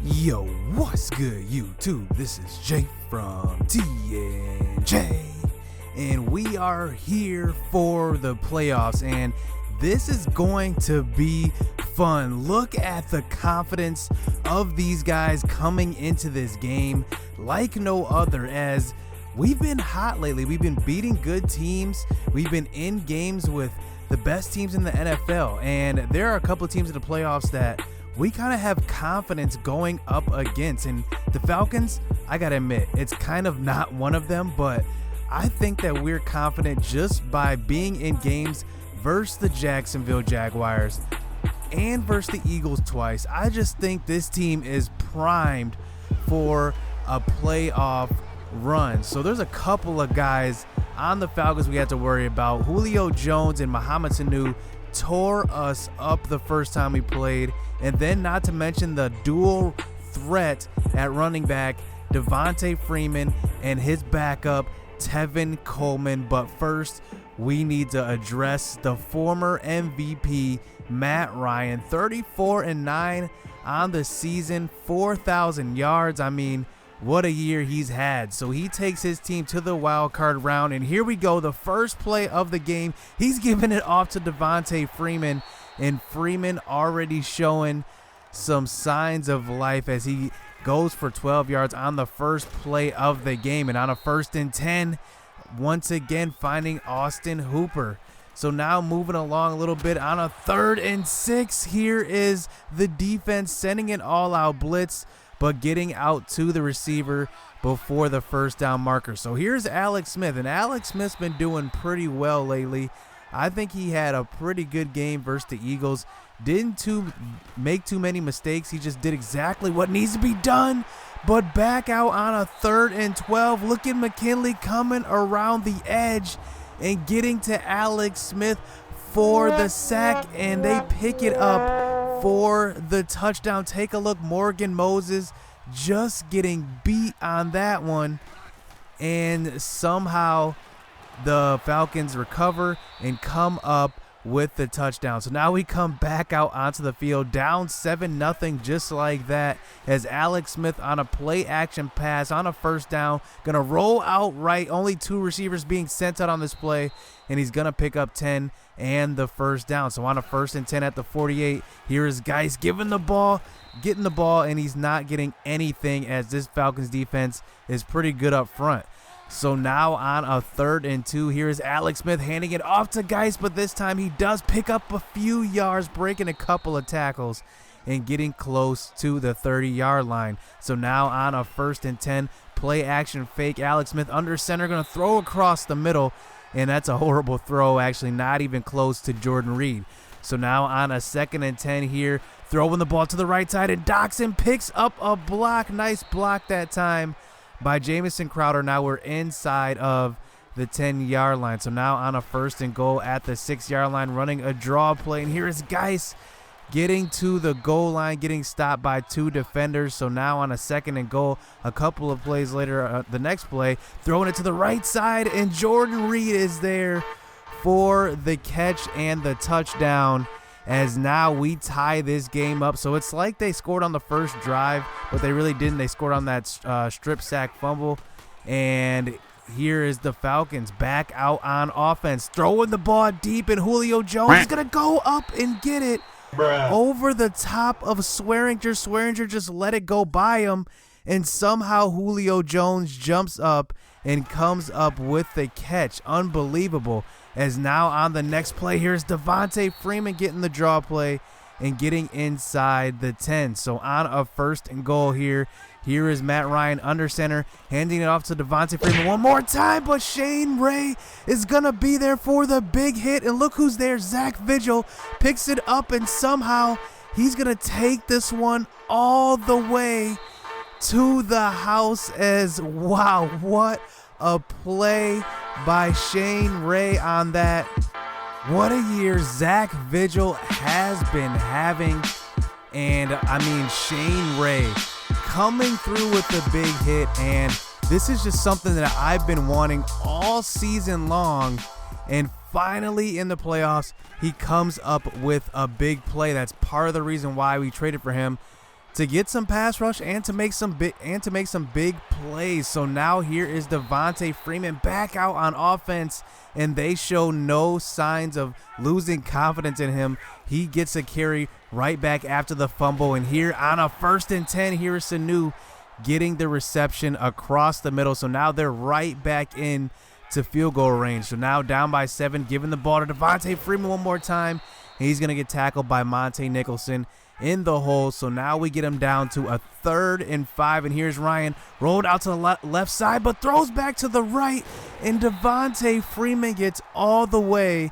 Yo, what's good, YouTube? This is Jay from TNJ, and we are here for the playoffs, and this is going to be fun. Look at the confidence of these guys coming into this game like no other, as we've been hot lately. We've been beating good teams. We've been in games with the best teams in the NFL, and there are a couple of teams in the playoffs that we kind of have confidence going up against. And the Falcons, I gotta admit, it's kind of not one of them, but I think that we're confident just by being in games versus the Jacksonville Jaguars and versus the Eagles twice. I just think this team is primed for a playoff run. So there's a couple of guys on the Falcons we have to worry about. Julio Jones and Mohamed Sanu tore us up the first time we played, and then not to mention the dual threat at running back, Devonta Freeman and his backup Tevin Coleman. But first, we need to address the former MVP Matt Ryan. 34-9 on the season, 4,000 yards. I mean, what a year he's had. So he takes his team to the wild card round, and here we go. The first play of the game, he's giving it off to Devonta Freeman, and Freeman already showing some signs of life as he goes for 12 yards on the first play of the game. And on a 1st and 10, once again finding Austin Hooper. So now moving along a little bit on a 3rd and 6, here is the defense sending an all-out blitz, but getting out to the receiver before the first down marker. So here's Alex Smith, and Alex Smith's been doing pretty well lately. I think he had a pretty good game versus the Eagles. Didn't make too many mistakes. He just did exactly what needs to be done. But back out on a 3rd and 12. Look at McKinley coming around the edge and getting to Alex Smith for the sack, and they pick it up for the touchdown. Take a look, Morgan Moses just getting beat on that one, and somehow the Falcons recover and come up with the touchdown. So now we come back out onto the field, down 7-0 just like that, as Alex Smith on a play action pass on a 1st down, gonna roll out right, only 2 receivers being sent out on this play, and he's gonna pick up 10 and the 1st down. So on a 1st and 10 at the 48, here is Geis getting the ball, and he's not getting anything, as this Falcons defense is pretty good up front. So now on a 3rd and 2, here's Alex Smith handing it off to Geis, but this time he does pick up a few yards, breaking a couple of tackles and getting close to the 30-yard line. So now on a 1st and 10, play action fake, Alex Smith under center, going to throw across the middle, and that's a horrible throw, actually not even close to Jordan Reed. So now on a 2nd and 10 here, throwing the ball to the right side, and Doxson picks up a block. Nice block that time by Jamison Crowder. Now we're inside of the 10-yard line. So now on a 1st and goal at the 6-yard line, running a draw play, and here is Geis getting to the goal line, getting stopped by 2 defenders. So now on a 2nd and goal, a couple of plays later, the next play, throwing it to the right side, and Jordan Reed is there for the catch and the touchdown, as now we tie this game up. So it's like they scored on the first drive, but they really didn't. They scored on that strip sack fumble. And here is the Falcons back out on offense, throwing the ball deep, and Julio Jones is going to go up and get it over the top of Swearinger. Swearinger just let it go by him, and somehow Julio Jones jumps up and comes up with the catch. Unbelievable. As now on the next play, here's Devonta Freeman getting the draw play and getting inside the 10. So on a 1st and goal here is Matt Ryan under center, handing it off to Devonta Freeman one more time, but Shane Ray is going to be there for the big hit, and look who's there. Zach Vigil picks it up, and somehow he's going to take this one all the way to the house. As wow, what a play by Shane Ray on that. What a year Zach Vigil has been having. And I mean, Shane Ray coming through with the big hit, and this is just something that I've been wanting all season long, and finally in the playoffs he comes up with a big play. That's part of the reason why we traded for him. to get some pass rush and to make some big plays. So now here is Devonta Freeman back out on offense, and they show no signs of losing confidence in him. He gets a carry right back after the fumble, and here on a 1st and 10, here is Sanu getting the reception across the middle. So now they're right back in to field goal range. So now down by 7, giving the ball to Devonta Freeman one more time. He's going to get tackled by Monte Nicholson in the hole. So now we get him down to a 3rd and 5, and here's Ryan rolled out to the left side but throws back to the right, and Devonta Freeman gets all the way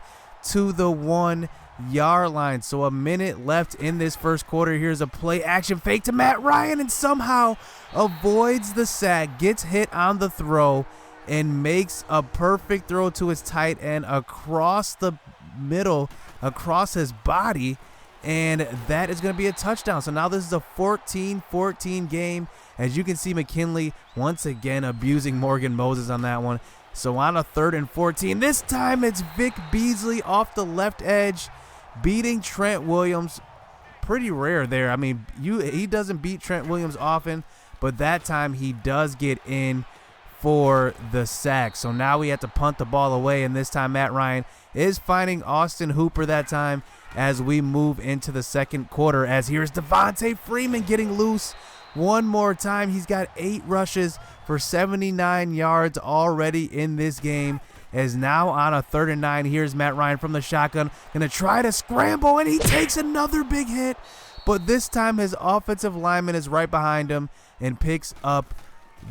to the 1-yard line. So a minute left in this first quarter. Here's a play action fake to Matt Ryan, and somehow avoids the sack, gets hit on the throw, and makes a perfect throw to his tight end across the middle, across his body, and that is going to be a touchdown. So now this is a 14-14 game. As you can see, McKinley once again abusing Morgan Moses on that one. So on a 3rd and 14, this time it's Vic Beasley off the left edge beating Trent Williams. Pretty rare there. I mean, he doesn't beat Trent Williams often, but that time he does get in for the sack. So now we have to punt the ball away, and this time Matt Ryan is finding Austin Hooper that time as we move into the second quarter. As here's Devonta Freeman getting loose one more time. He's got 8 rushes for 79 yards already in this game. As now on a 3rd and 9, here's Matt Ryan from the shotgun, gonna try to scramble, and he takes another big hit, but this time his offensive lineman is right behind him and picks up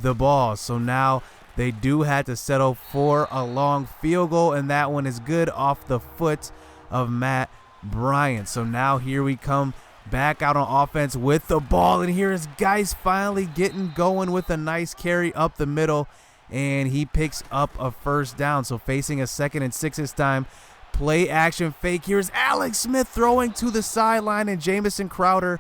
the ball. So now they do have to settle for a long field goal, and that one is good off the foot of Matt Bryant. So now here we come back out on offense with the ball, and here is Geis finally getting going with a nice carry up the middle, and he picks up a 1st down. So facing a 2nd and 6 this time. Play action fake. Here's Alex Smith throwing to the sideline, and Jamison Crowder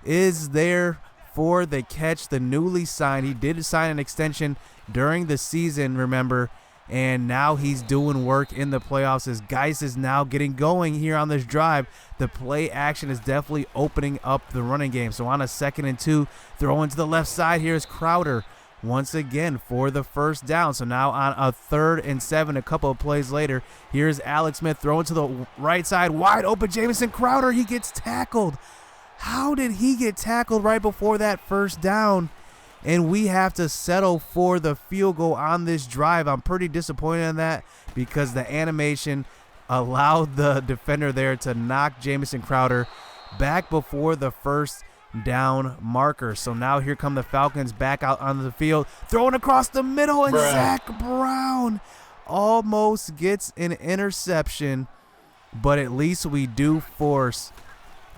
is there for the catch. The newly signed, he did sign an extension during the season, remember, and now he's doing work in the playoffs as Geis is now getting going here on this drive. The play action is definitely opening up the running game. So on a 2nd and 2, throwing to the left side, here's Crowder once again for the 1st down. So now on a 3rd and 7, a couple of plays later, here's Alex Smith throwing to the right side, wide open Jamison Crowder. He gets tackled. How did he get tackled right before that 1st down? And we have to settle for the field goal on this drive. I'm pretty disappointed in that because the animation allowed the defender there to knock Jamison Crowder back before the 1st down marker. So now here come the Falcons back out onto the field, throwing across the middle, and Zach Brown almost gets an interception, but at least we do force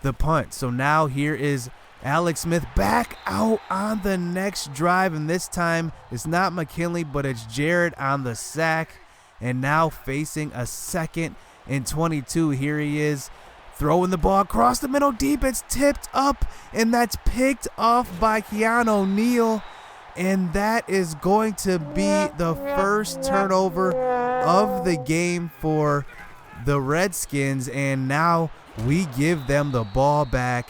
the punt. So now here is Alex Smith back out on the next drive, and this time it's not McKinley, but it's Jared on the sack. And now facing a 2nd and 22, here he is throwing the ball across the middle deep. It's tipped up, and that's picked off by Keanu Neal, and that is going to be the 1st turnover of the game for the Redskins, and now we give them the ball back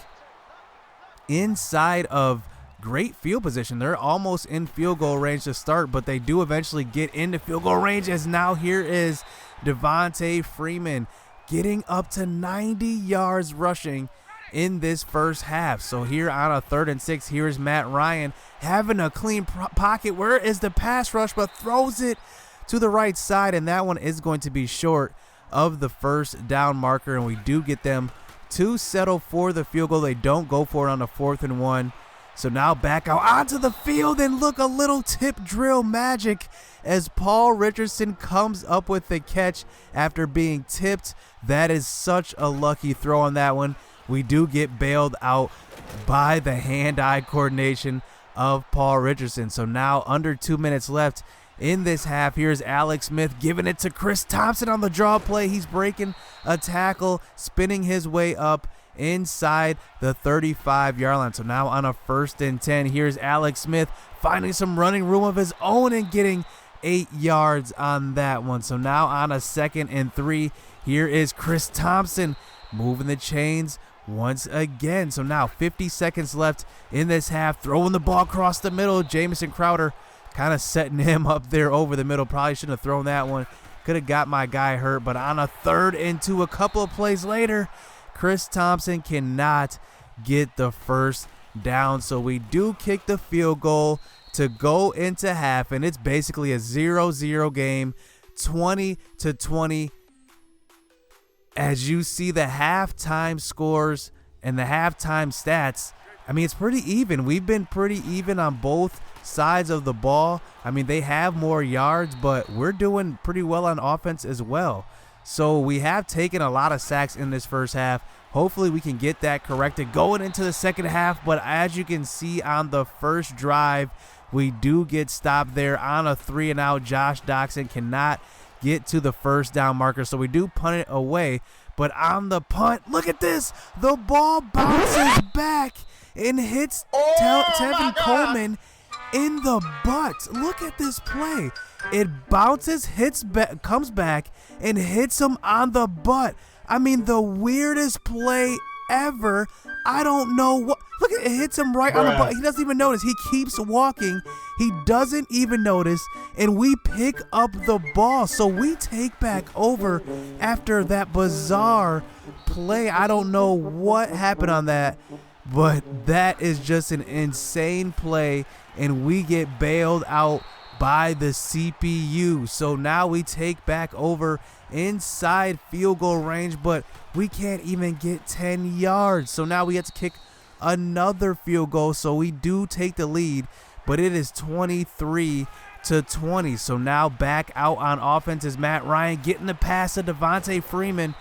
inside of great field position. They're almost in field goal range to start, but they do eventually get into field goal range, as now here is Devonta Freeman getting up to 90 yards rushing in this first half. So here on a 3rd and 6, here's Matt Ryan having a clean pocket. Where is the pass rush? But throws it to the right side, and that one is going to be short of the 1st down marker, and we do get them to settle for the field goal. They don't go for it on the 4th and 1. So now back out onto the field, and look, a little tip drill magic as Paul Richardson comes up with the catch after being tipped. That is such a lucky throw on that one. We do get bailed out by the hand-eye coordination of Paul Richardson. So now under 2 minutes left in this half, here's Alex Smith giving it to Chris Thompson on the draw play. He's breaking a tackle, spinning his way up inside the 35-yard line. So now on a 1st and 10, here's Alex Smith finding some running room of his own and getting 8 yards on that one. So now on a 2nd and 3, here is Chris Thompson moving the chains once again. So now 50 seconds left in this half, throwing the ball across the middle. Jamison Crowder kind of setting him up there over the middle. Probably shouldn't have thrown that one. Could have got my guy hurt, but on a 3rd and 2, a couple of plays later, Chris Thompson cannot get the first down. So we do kick the field goal to go into half, and it's basically a 0-0 game, 20-20. As you see the halftime scores and the halftime stats, I mean, it's pretty even. We've been pretty even on both sides of the ball. I mean, they have more yards, but we're doing pretty well on offense as well. So we have taken a lot of sacks in this first half. Hopefully we can get that corrected going into the second half. But as you can see on the first drive, we do get stopped there on a 3-and-out. Josh Doctson cannot get to the first down marker, so we do punt it away. But on the punt, look at this. The ball bounces back and hits Tevin Coleman in the butt. Look at this play. It bounces, comes back, and hits him on the butt. I mean, the weirdest play ever. I don't know what. Look at it, hits him right on the butt. He doesn't even notice. He keeps walking. He doesn't even notice, and we pick up the ball. So we take back over after that bizarre play. I don't know what happened on that, but that is just an insane play, and we get bailed out by the CPU. So now we take back over inside field goal range, but we can't even get 10 yards. So now we have to kick another field goal. So we do take the lead, but it is 23-20. So now back out on offense is Matt Ryan getting the pass to Devonta Freeman.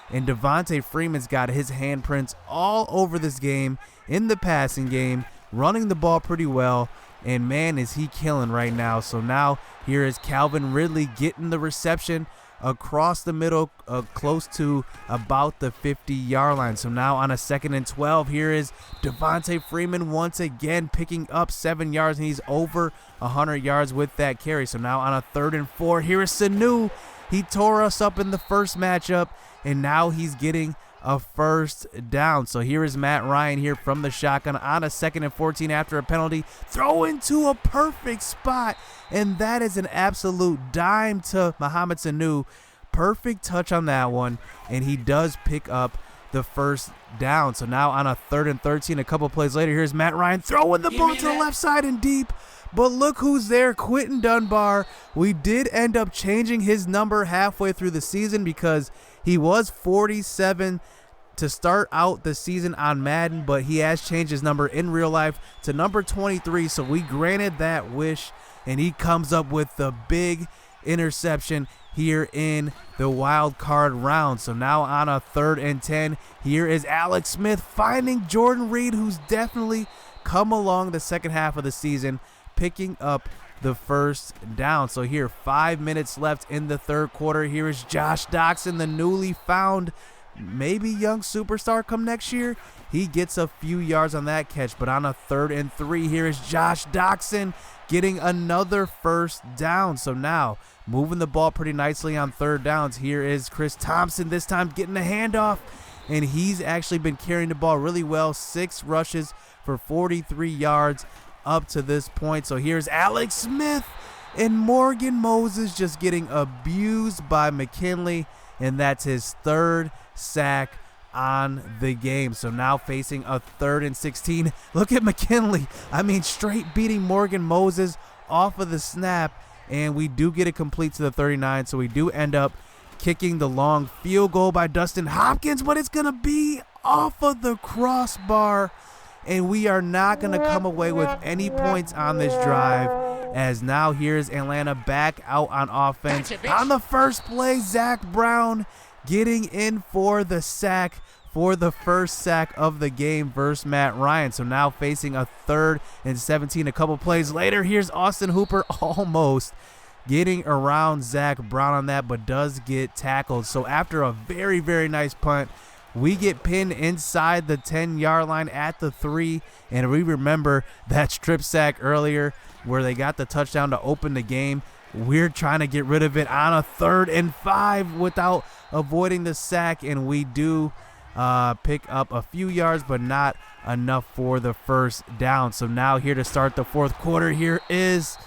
And Devonta Freeman's got his handprints all over this game in the passing game, running the ball pretty well. And man, is he killing right now. So now here is Calvin Ridley getting the reception across the middle, close to about the 50-yard line. So now on a 2nd and 12, here is Devonta Freeman once again picking up 7 yards, and he's over 100 yards with that carry. So now on a 3rd and 4, here is Sanu. He tore us up in the first matchup, and now he's getting a first down. So here is Matt Ryan here from the shotgun on a 2nd and 14 after a penalty, throwing to a perfect spot, and that is an absolute dime to Mohamed Sanu. Perfect touch on that one, and he does pick up the first down. So now on a 3rd and 13, a couple plays later, here's Matt Ryan throwing the ball to the left side and deep. But look who's there, Quentin Dunbar. We did end up changing his number halfway through the season because he was 47 to start out the season on Madden, but he has changed his number in real life to number 23. So we granted that wish, and he comes up with the big interception here in the wild card round. So now on a 3rd and 10, here is Alex Smith finding Jordan Reed, who's definitely come along the second half of the season, picking up the first down. So here, 5 minutes left in the 3rd quarter. Here is Josh Doctson, the newly found maybe young superstar come next year. He gets a few yards on that catch, but on a 3rd and 3, here is Josh Doctson getting another first down. So now moving the ball pretty nicely on 3rd downs. Here is Chris Thompson, this time getting the handoff, and he's actually been carrying the ball really well. 6 rushes for 43 yards up to this point. So here's Alex Smith, and Morgan Moses just getting abused by McKinley, and that's his 3rd sack on the game. So now facing a 3rd and 16. Look at McKinley. I mean, straight beating Morgan Moses off of the snap, and we do get it complete to the 39. So we do end up kicking the long field goal by Dustin Hopkins, but it's going to be off of the crossbar, and we are not going to come away with any points on this drive, as now here's Atlanta back out on offense. On the first play, Zach Brown getting in for the sack, for the first sack of the game versus Matt Ryan. So now facing a 3rd and 17 a couple plays later, here's Austin Hooper almost getting around Zach Brown on that, but does get tackled. So after a very, very nice punt, we get pinned inside the 10-yard line at the 3, and we remember that strip sack earlier where they got the touchdown to open the game. We're trying to get rid of it on a 3rd and 5 without avoiding the sack, and we do pick up a few yards, but not enough for the first down. So now here to start the fourth quarter, here is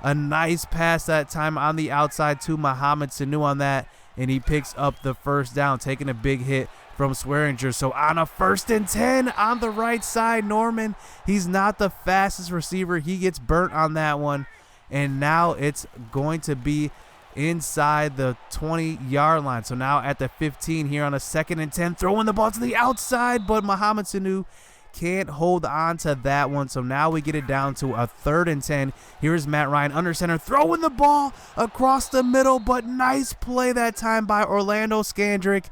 a nice pass that time on the outside to Mohamed Sanu on that, and he picks up the first down, taking a big hit from Swearinger. So on a 1st and 10 on the right side, Norman, he's not the fastest receiver. He gets burnt on that one, and now it's going to be inside the 20-yard line. So now at the 15 here on a 2nd and 10, throwing the ball to the outside, but Mohamed Sanu can't hold on to that one. So now we get it down to a 3rd and 10. Here's Matt Ryan under center, throwing the ball across the middle, but nice play that time by Orlando Scandrick.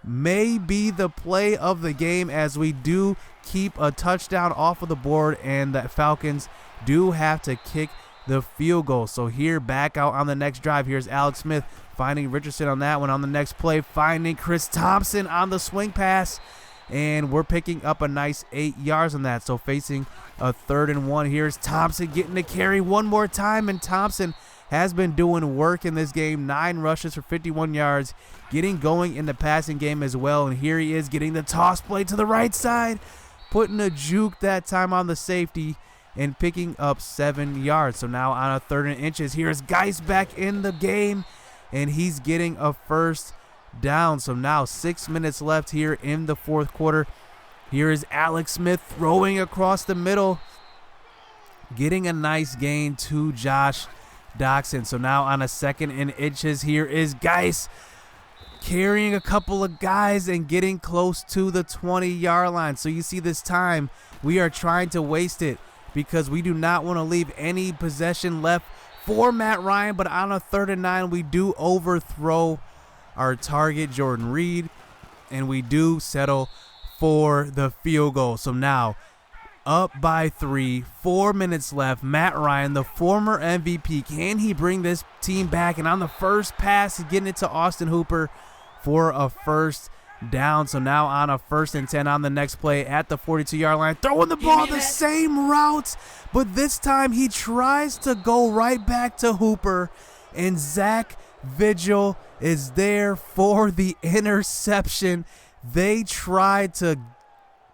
May be the play of the game, as we do keep a touchdown off of the board, and the Falcons do have to kick the field goal. So here, back out on the next drive, here's Alex Smith finding Richardson on that one. On the next play, finding Chris Thompson on the swing pass, and we're picking up a nice 8 yards on that. So facing a 3rd and 1, here's Thompson getting the carry one more time, and Thompson has been doing work in this game. 9 rushes for 51 yards, getting going in the passing game as well. And here he is getting the toss play to the right side, putting a juke that time on the safety, and picking up 7 yards. So now on a 3rd and inches, here's Geis back in the game, and he's getting a first down. So now 6 minutes left here in the fourth quarter. Here is Alex Smith throwing across the middle, getting a nice gain to Josh Doxson. So now on a 2nd and inches, here is Geis carrying a couple of guys and getting close to the 20-yard line. So you see, this time we are trying to waste it because we do not want to leave any possession left for Matt Ryan. But on a 3rd and 9, we do overthrow our target, Jordan Reed, and we do settle for the field goal. So now up by 3, 4 minutes left. Matt Ryan, the former MVP, can he bring this team back? And on the first pass, he's getting it to Austin Hooper for a first down. So now on a 1st and 10 on the next play at the 42-yard line, throwing the ball the same route, but this time he tries to go right back to Hooper, and Zach Vigil is there for the interception. They tried to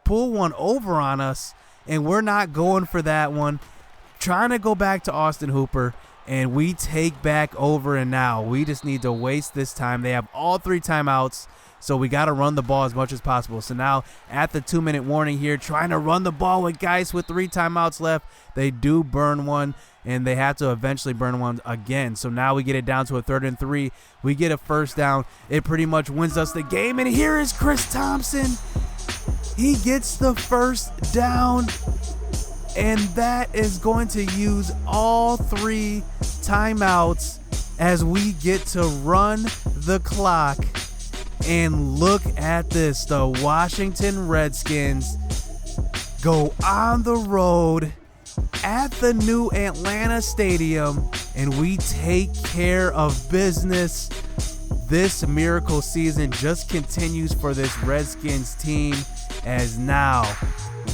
pull one over on us, and we're not going for that one. Trying to go back to Austin Hooper, and we take back over, and now we just need to waste this time. They have all 3 timeouts, so we got to run the ball as much as possible. So now at the 2-minute warning here, trying to run the ball with guys with 3 timeouts left. They do burn one, and they have to eventually burn one again. So now we get it down to a 3rd and 3. We get a first down. It pretty much wins us the game, and here is Chris Thompson. He gets the first down, and that is going to use all 3 timeouts as we get to run the clock. And look at this. The Washington Redskins go on the road at the new Atlanta Stadium, and we take care of business. This miracle season just continues for this Redskins team, as now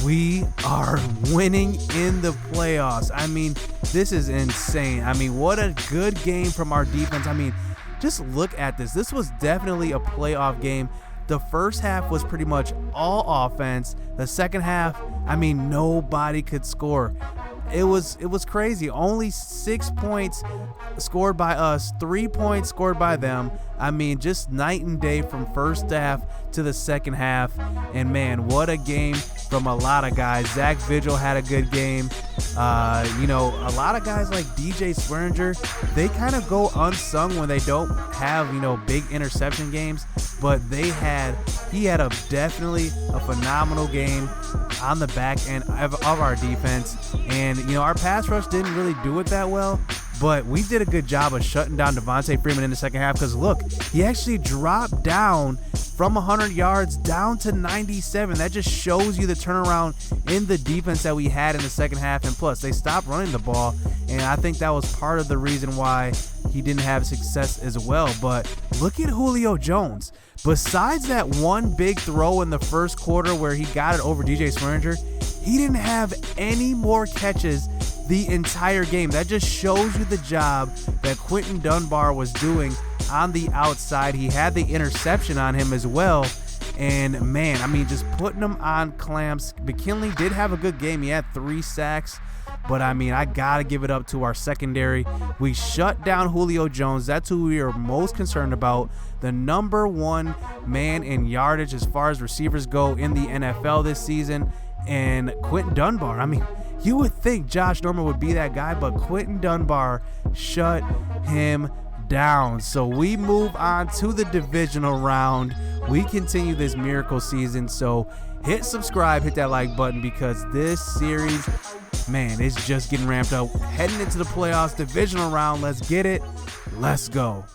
we are winning in the playoffs. I mean, this is insane. I mean, what a good game from our defense. I mean, just look at this. This was definitely a playoff game. The first half was pretty much all offense. The second half, I mean, nobody could score. It was crazy. Only 6 points scored by us, 3 points scored by them. I mean, just night and day from first half to the second half. And man, what a game from a lot of guys. Zach Vigil had a good game. A lot of guys like DJ Swearinger, they kind of go unsung when they don't have, big interception games. But he had definitely a phenomenal game on the back end of our defense. And, our pass rush didn't really do it that well, but we did a good job of shutting down Devonta Freeman in the second half, because look, he actually dropped down from 100 yards down to 97. That just shows you the turnaround in the defense that we had in the second half. And plus, they stopped running the ball, and I think that was part of the reason why he didn't have success as well. But look at Julio Jones. Besides that one big throw in the first quarter where he got it over DJ Swearinger, he didn't have any more catches the entire game. That just shows you the job that Quentin Dunbar was doing on the outside. He had the interception on him as well. And man, I mean, just putting them on clamps. McKinley did have a good game. He had 3 sacks. But I mean, I got to give it up to our secondary. We shut down Julio Jones. That's who we are most concerned about. The number 1 man in yardage as far as receivers go in the NFL this season. And Quentin Dunbar, I mean, you would think Josh Norman would be that guy, but Quentin Dunbar shut him down. So we move on to the divisional round. We continue this miracle season. So hit subscribe, hit that like button, because this series, man, it's just getting ramped up. Heading into the playoffs, divisional round. Let's get it. Let's go.